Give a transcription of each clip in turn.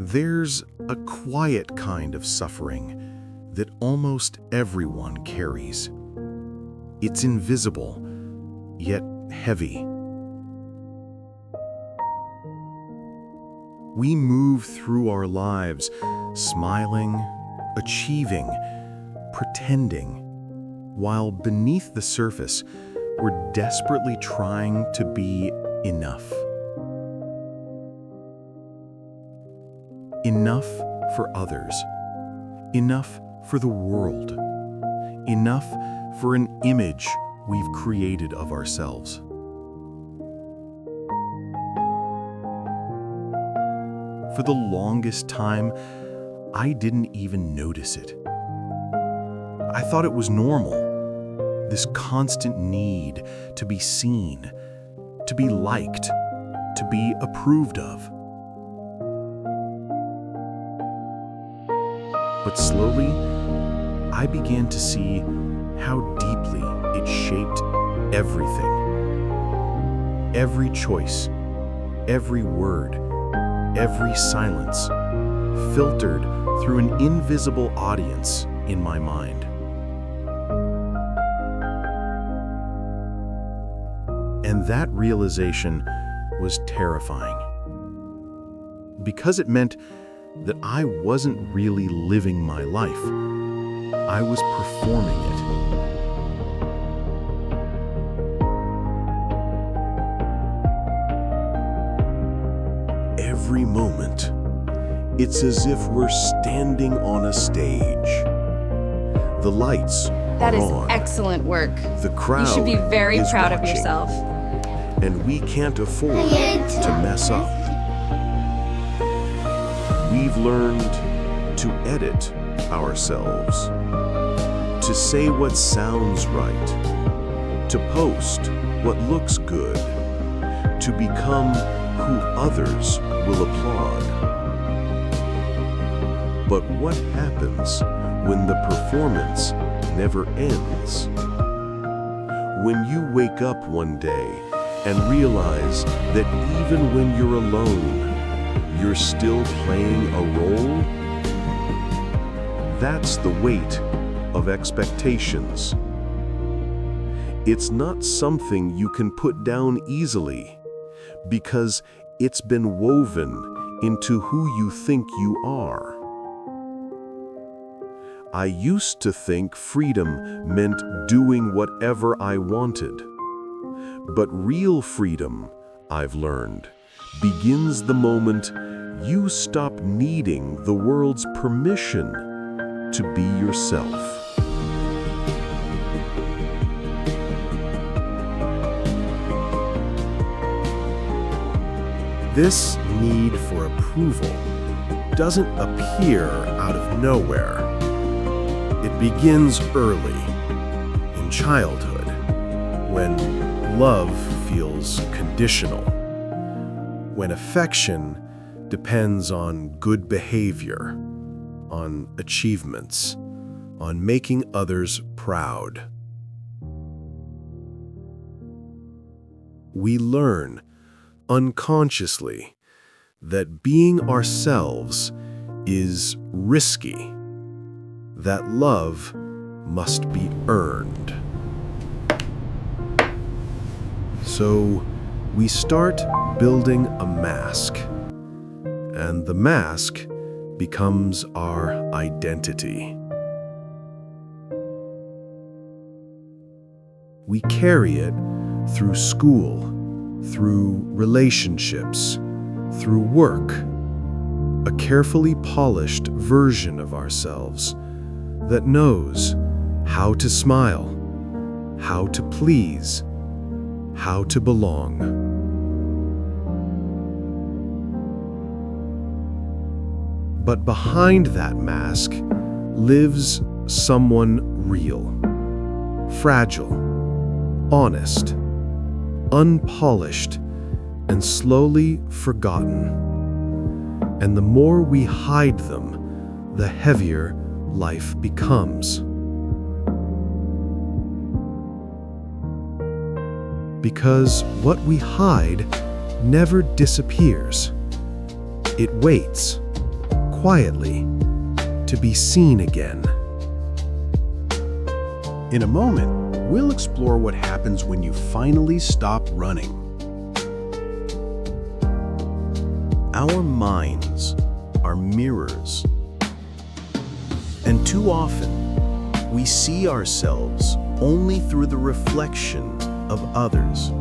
There's a quiet kind of suffering that almost everyone carries. It's invisible, yet heavy. We move through our lives, smiling, achieving, pretending, while beneath the surface, we're desperately trying to be enough. Enough for others. Enough for the world. Enough for an image we've created of ourselves. For the longest time, I didn't even notice it. I thought it was normal, this constant need to be seen, to be liked, to be approved of. But slowly, I began to see how deeply it shaped everything. Every choice, every word, every silence, filtered through an invisible audience in my mind. And that realization was terrifying, because it meant that I wasn't really living my life. I was performing it. Every moment, it's as if we're standing on a stage. The lights That are is on. excellent work. The crowd You should be very is proud of watching, yourself. and we can't afford to mess up. We've learned to edit ourselves, to say what sounds right, to post what looks good, to become who others will applaud. But what happens when the performance never ends? When you wake up one day and realize that even when you're alone, you're still playing a role? That's the weight of expectations. It's not something you can put down easily, because it's been woven into who you think you are. I used to think freedom meant doing whatever I wanted. But real freedom, I've learned, begins the moment you stop needing the world's permission to be yourself. This need for approval doesn't appear out of nowhere. It begins early, in childhood, when love feels conditional, when affection depends on good behavior, on achievements, on making others proud. We learn, unconsciously, that being ourselves is risky, that love must be earned. So we start building a mask, and the mask becomes our identity. We carry it through school, through relationships, through work, a carefully polished version of ourselves that knows how to smile, how to please, how to belong. But behind that mask lives someone real, fragile, honest, unpolished, and slowly forgotten. And the more we hide them, the heavier life becomes. Because what we hide never disappears. It waits, quietly, to be seen again. In a moment, we'll explore what happens when you finally stop running. Our minds are mirrors, and too often we see ourselves only through the reflection of others.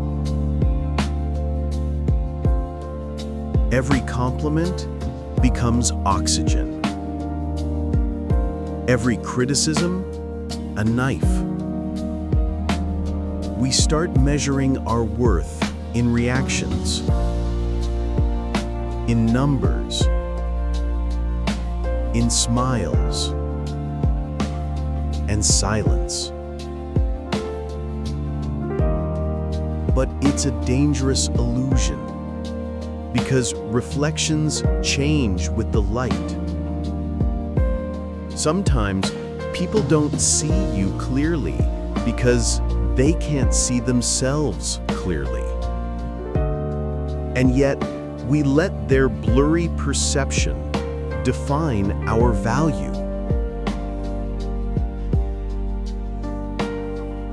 Every compliment becomes oxygen. Every criticism, a knife. We start measuring our worth in reactions, in numbers, in smiles, and silence. But it's a dangerous illusion, because reflections change with the light. Sometimes people don't see you clearly because they can't see themselves clearly. And yet, we let their blurry perception define our value.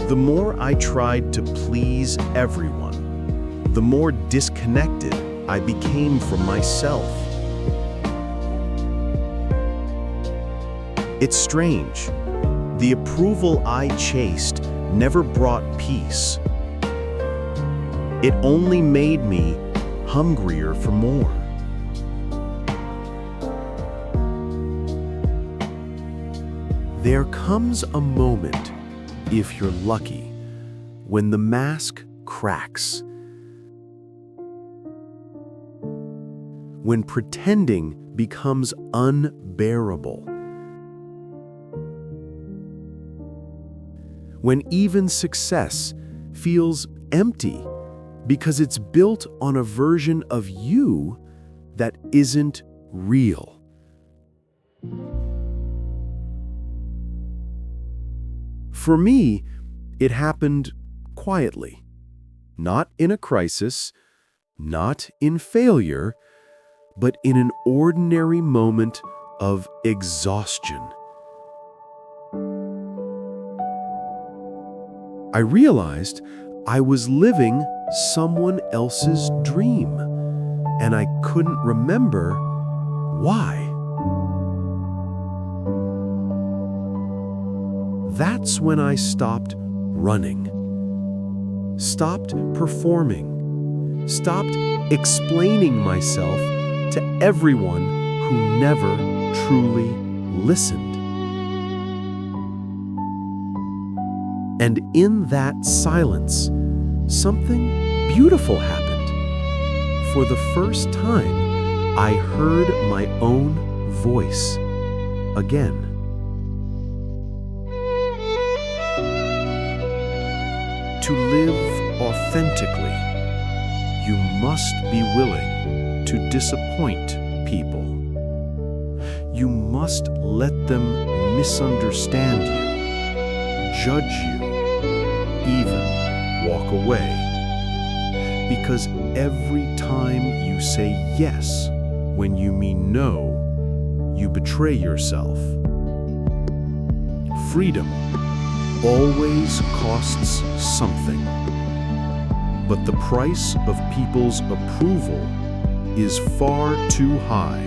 The more I tried to please everyone, the more disconnected I became from myself. It's strange. The approval I chased never brought peace. It only made me hungrier for more. There comes a moment, if you're lucky, when the mask cracks. When pretending becomes unbearable. When even success feels empty because it's built on a version of you that isn't real. For me, it happened quietly, not in a crisis, not in failure, but in an ordinary moment of exhaustion. I realized I was living someone else's dream, and I couldn't remember why. That's when I stopped running, stopped performing, stopped explaining myself to everyone who never truly listened. And in that silence, something beautiful happened. For the first time, I heard my own voice again. To live authentically, you must be willing to disappoint people. You must let them misunderstand you, judge you, even walk away. Because every time you say yes when you mean no, you betray yourself. Freedom always costs something, but the price of people's approval is far too high.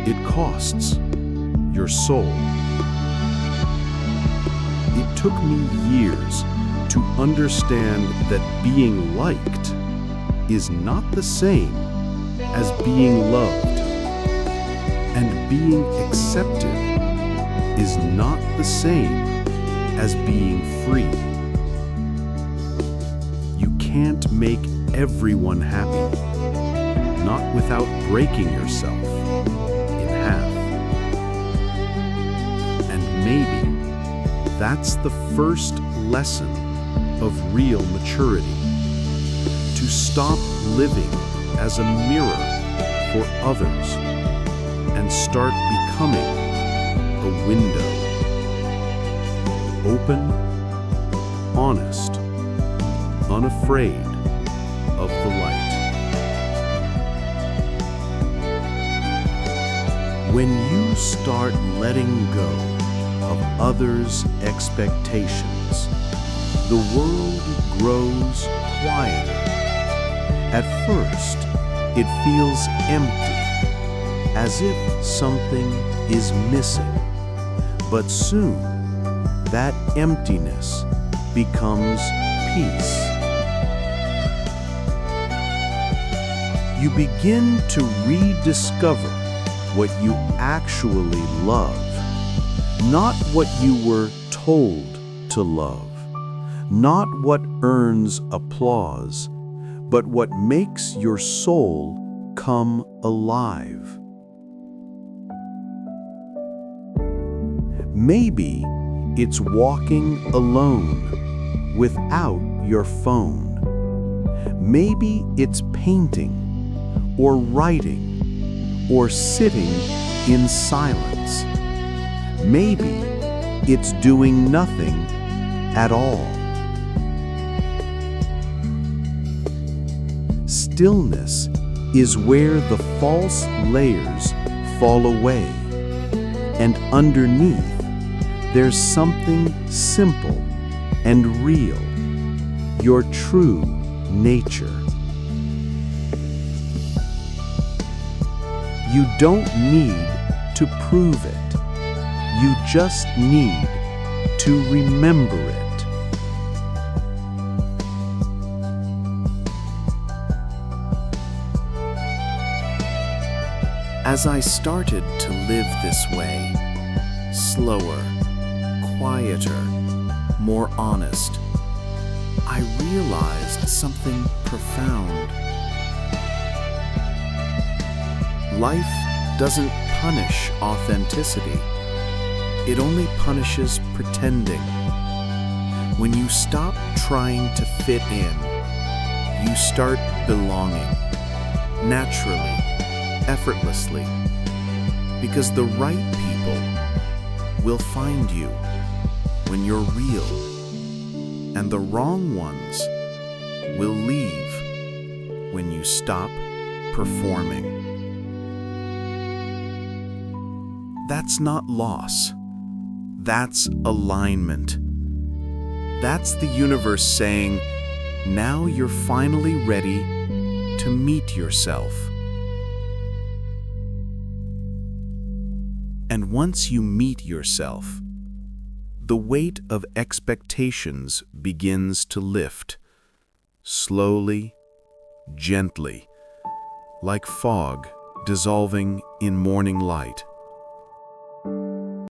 It costs your soul. It took me years to understand that being liked is not the same as being loved, and being accepted is not the same as being free. You can't make everyone happy, not without breaking yourself in half. And maybe that's the first lesson of real maturity. To stop living as a mirror for others and start becoming a window. Open, honest, unafraid of the light. When you start letting go of others' expectations, the world grows quieter. At first, it feels empty, as if something is missing. But soon, that emptiness becomes peace. You begin to rediscover what you actually love, not what you were told to love, not what earns applause, but what makes your soul come alive. Maybe it's walking alone without your phone. Maybe it's painting or writing or sitting in silence. Maybe it's doing nothing at all. Stillness is where the false layers fall away, and underneath there's something simple and real, your true nature. You don't need to prove it. You just need to remember it. As I started to live this way, slower, quieter, more honest, I realized something profound. Life doesn't punish authenticity. It only punishes pretending. When you stop trying to fit in, you start belonging, naturally, effortlessly, because the right people will find you when you're real, and the wrong ones will leave when you stop performing. That's not loss. That's alignment. That's the universe saying, now you're finally ready to meet yourself. And once you meet yourself, the weight of expectations begins to lift, slowly, gently, like fog dissolving in morning light.